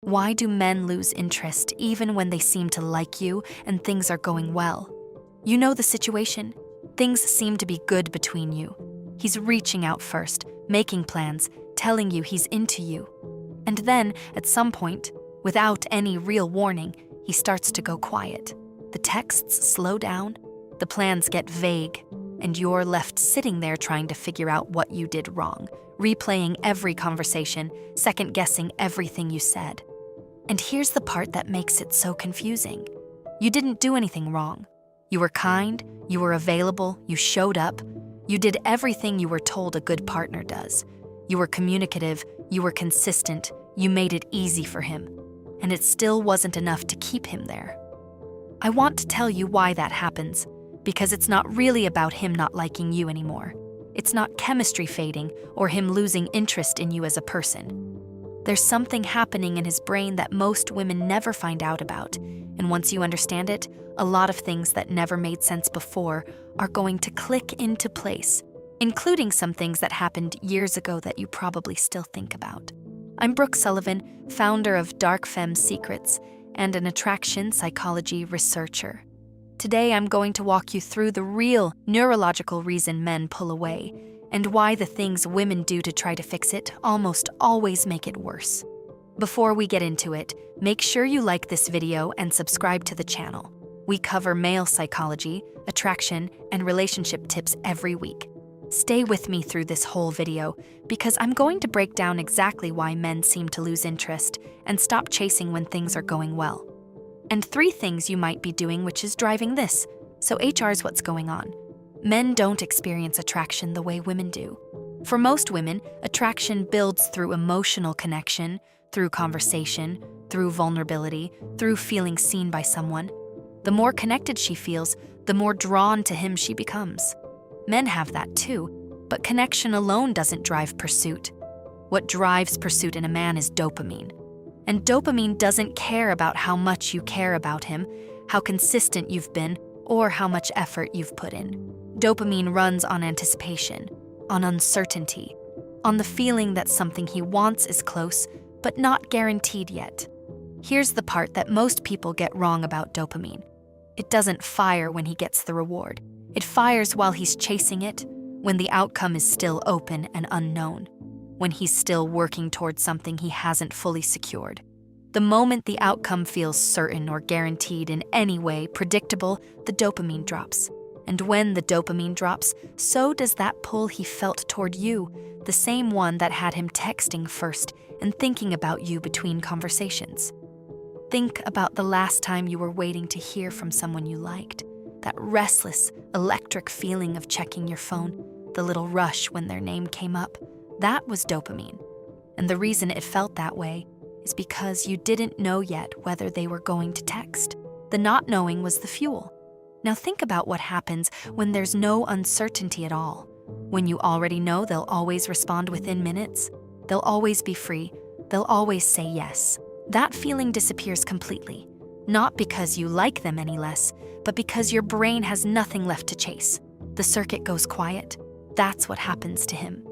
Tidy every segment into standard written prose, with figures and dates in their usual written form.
Why do men lose interest even when they seem to like you and things are going well? You know the situation. Things seem to be good between you. He's reaching out first, making plans, telling you he's into you. And then, at some point, without any real warning, he starts to go quiet. The texts slow down, the plans get vague, and you're left sitting there trying to figure out what you did wrong, replaying every conversation, second-guessing everything you said. And here's the part that makes it so confusing. You didn't do anything wrong. You were kind, you were available, you showed up. You did everything you were told a good partner does. You were communicative, you were consistent, you made it easy for him. And it still wasn't enough to keep him there. I want to tell you why that happens, because it's not really about him not liking you anymore. It's not chemistry fading or him losing interest in you as a person. There's something happening in his brain that most women never find out about, and once you understand it, a lot of things that never made sense before are going to click into place, including some things that happened years ago that you probably still think about. I'm Brooke Sullivan, founder of Dark Femme Secrets and an attraction psychology researcher. Today, I'm going to walk you through the real neurological reason men pull away and why the things women do to try to fix it almost always make it worse. Before we get into it, make sure you like this video and subscribe to the channel. We cover male psychology, attraction, and relationship tips every week. Stay with me through this whole video because I'm going to break down exactly why men seem to lose interest and stop chasing when things are going well. And 3 things you might be doing which is driving this. So HR's what's going on. Men don't experience attraction the way women do. For most women, attraction builds through emotional connection, through conversation, through vulnerability, through feeling seen by someone. The more connected she feels, the more drawn to him she becomes. Men have that too, but connection alone doesn't drive pursuit. What drives pursuit in a man is dopamine. And dopamine doesn't care about how much you care about him, how consistent you've been, or how much effort you've put in. Dopamine runs on anticipation, on uncertainty, on the feeling that something he wants is close, but not guaranteed yet. Here's the part that most people get wrong about dopamine. It doesn't fire when he gets the reward. It fires while he's chasing it, when the outcome is still open and unknown, when he's still working towards something he hasn't fully secured. The moment the outcome feels certain or guaranteed in any way, predictable, the dopamine drops. And when the dopamine drops, so does that pull he felt toward you, the same one that had him texting first and thinking about you between conversations. Think about the last time you were waiting to hear from someone you liked. That restless, electric feeling of checking your phone, the little rush when their name came up, that was dopamine. And the reason it felt that way is because you didn't know yet whether they were going to text. The not knowing was the fuel. Now think about what happens when there's no uncertainty at all. When you already know they'll always respond within minutes, they'll always be free, they'll always say yes. That feeling disappears completely. Not because you like them any less, but because your brain has nothing left to chase. The circuit goes quiet. That's what happens to him.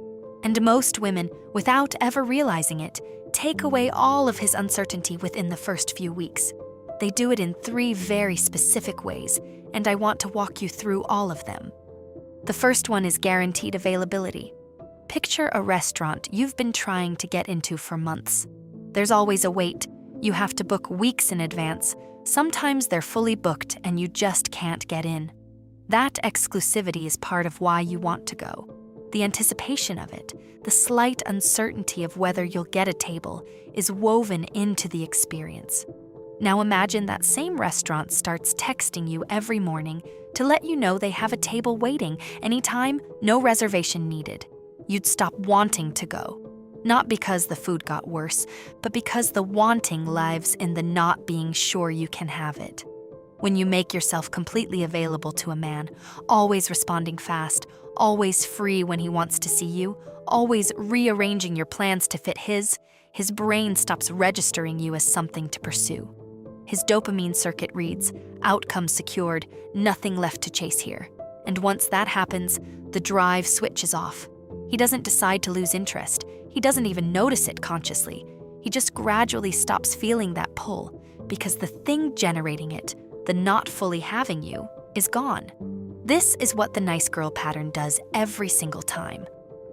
And most women, without ever realizing it, take away all of his uncertainty within the first few weeks. They do it in 3 very specific ways, and I want to walk you through all of them. The first one is guaranteed availability. Picture a restaurant you've been trying to get into for months. There's always a wait. You have to book weeks in advance. Sometimes they're fully booked and you just can't get in. That exclusivity is part of why you want to go. The anticipation of it, the slight uncertainty of whether you'll get a table, is woven into the experience. Now imagine that same restaurant starts texting you every morning to let you know they have a table waiting anytime, no reservation needed. You'd stop wanting to go. Not because the food got worse, but because the wanting lives in the not being sure you can have it. When you make yourself completely available to a man, always responding fast, always free when he wants to see you, always rearranging your plans to fit his brain stops registering you as something to pursue. His dopamine circuit reads, outcome secured, nothing left to chase here. And once that happens, the drive switches off. He doesn't decide to lose interest. He doesn't even notice it consciously. He He just gradually stops feeling that pull because the thing generating it, the not fully having you, is gone. This is what the nice girl pattern does every single time.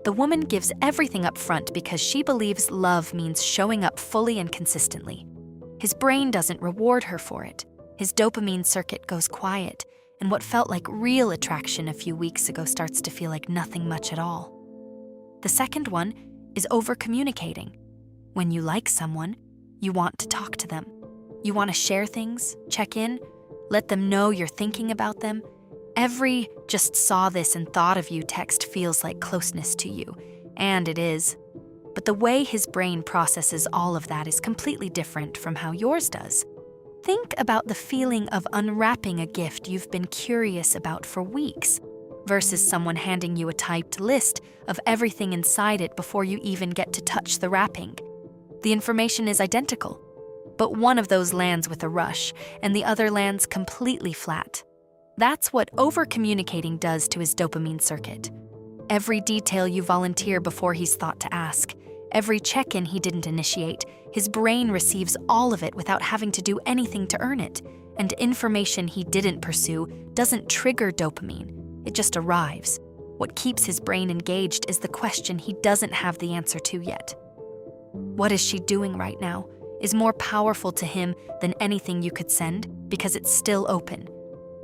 The woman gives everything up front because she believes love means showing up fully and consistently. His brain doesn't reward her for it. His dopamine circuit goes quiet, and what felt like real attraction a few weeks ago starts to feel like nothing much at all. The second one is over-communicating. When you like someone, you want to talk to them. You want to share things, check in, let them know you're thinking about them. Every "just saw this and thought of you" text feels like closeness to you, and it is. But the way his brain processes all of that is completely different from how yours does. Think about the feeling of unwrapping a gift you've been curious about for weeks versus someone handing you a typed list of everything inside it before you even get to touch the wrapping. The information is identical, but one of those lands with a rush and the other lands completely flat. That's what over-communicating does to his dopamine circuit. Every detail you volunteer before he's thought to ask, every check-in he didn't initiate, his brain receives all of it without having to do anything to earn it, and information he didn't pursue doesn't trigger dopamine, it just arrives. What keeps his brain engaged is the question he doesn't have the answer to yet. What is she doing right now is more powerful to him than anything you could send because it's still open.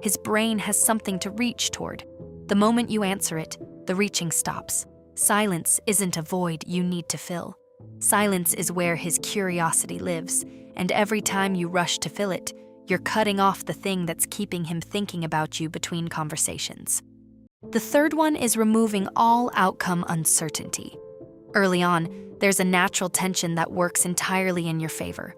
His brain has something to reach toward. The moment you answer it, the reaching stops. Silence isn't a void you need to fill. Silence is where his curiosity lives, and every time you rush to fill it, you're cutting off the thing that's keeping him thinking about you between conversations. The third one is removing all outcome uncertainty. Early on, there's a natural tension that works entirely in your favor.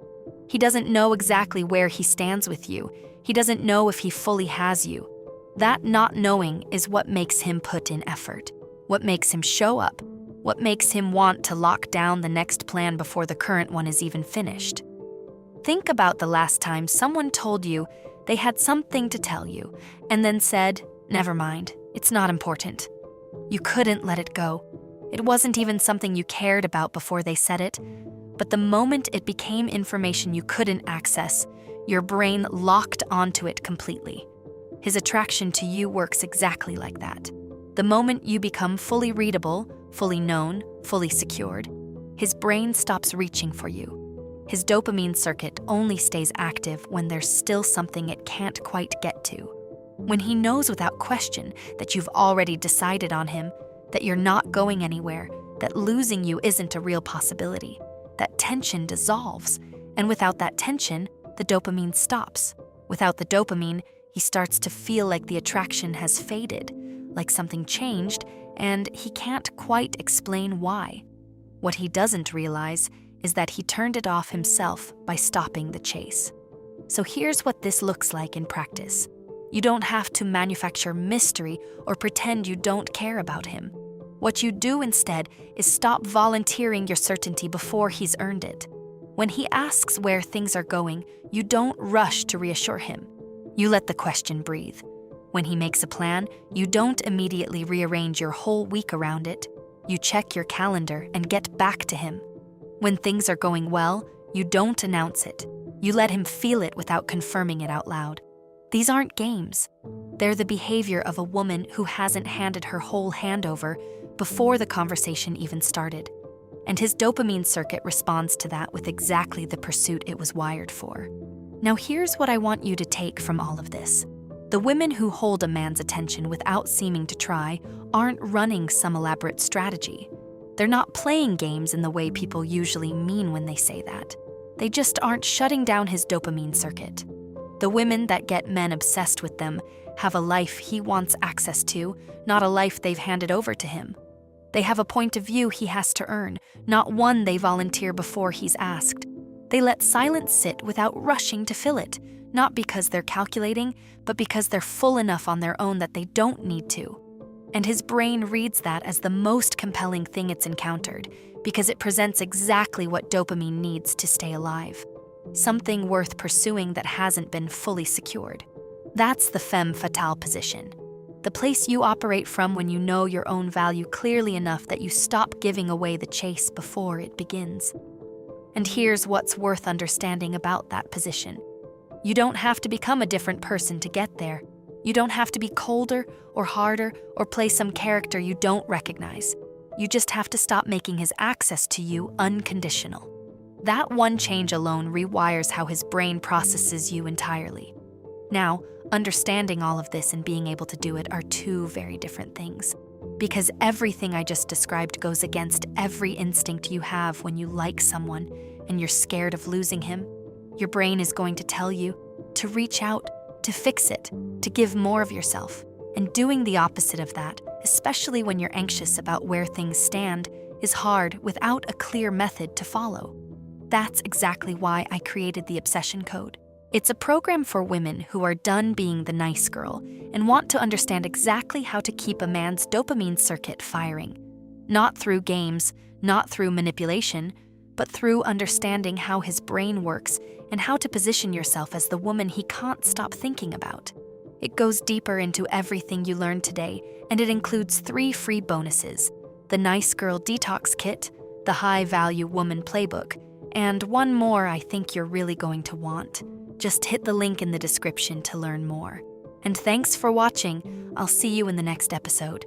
He doesn't know exactly where he stands with you. He doesn't know if he fully has you. That not knowing is what makes him put in effort, what makes him show up, what makes him want to lock down the next plan before the current one is even finished. Think about the last time someone told you they had something to tell you and then said, "Never mind, it's not important." You couldn't let it go. It wasn't even something you cared about before they said it, but the moment it became information you couldn't access, your brain locked onto it completely. His attraction to you works exactly like that. The moment you become fully readable, fully known, fully secured, his brain stops reaching for you. His dopamine circuit only stays active when there's still something it can't quite get to. When he knows without question that you've already decided on him, that you're not going anywhere, that losing you isn't a real possibility, that tension dissolves, and without that tension, the dopamine stops. Without the dopamine, he starts to feel like the attraction has faded, like something changed, and he can't quite explain why. What he doesn't realize is that he turned it off himself by stopping the chase. So here's what this looks like in practice. You don't have to manufacture mystery or pretend you don't care about him. What you do instead is stop volunteering your certainty before he's earned it. When he asks where things are going, you don't rush to reassure him. You let the question breathe. When he makes a plan, you don't immediately rearrange your whole week around it. You check your calendar and get back to him. When things are going well, you don't announce it. You let him feel it without confirming it out loud. These aren't games. They're the behavior of a woman who hasn't handed her whole hand over before the conversation even started. And his dopamine circuit responds to that with exactly the pursuit it was wired for. Now here's what I want you to take from all of this. The women who hold a man's attention without seeming to try aren't running some elaborate strategy. They're not playing games in the way people usually mean when they say that. They just aren't shutting down his dopamine circuit. The women that get men obsessed with them have a life he wants access to, not a life they've handed over to him. They have a point of view he has to earn, not one they volunteer before he's asked. They let silence sit without rushing to fill it, not because they're calculating, but because they're full enough on their own that they don't need to. And his brain reads that as the most compelling thing it's encountered, because it presents exactly what dopamine needs to stay alive. Something worth pursuing that hasn't been fully secured. That's the femme fatale position. The place you operate from when you know your own value clearly enough that you stop giving away the chase before it begins. And here's what's worth understanding about that position. You don't have to become a different person to get there. You don't have to be colder or harder or play some character you don't recognize. You just have to stop making his access to you unconditional. That one change alone rewires how his brain processes you entirely. Now, understanding all of this and being able to do it are two very different things. Because everything I just described goes against every instinct you have when you like someone and you're scared of losing him. Your brain is going to tell you to reach out, to fix it, to give more of yourself. And doing the opposite of that, especially when you're anxious about where things stand, is hard without a clear method to follow. That's exactly why I created the Obsession Code. It's a program for women who are done being the nice girl and want to understand exactly how to keep a man's dopamine circuit firing. Not through games, not through manipulation, but through understanding how his brain works and how to position yourself as the woman he can't stop thinking about. It goes deeper into everything you learned today, and it includes 3 free bonuses: the Nice Girl Detox Kit, the High Value Woman Playbook, and one more I think you're really going to want. Just hit the link in the description to learn more. And thanks for watching. I'll see you in the next episode.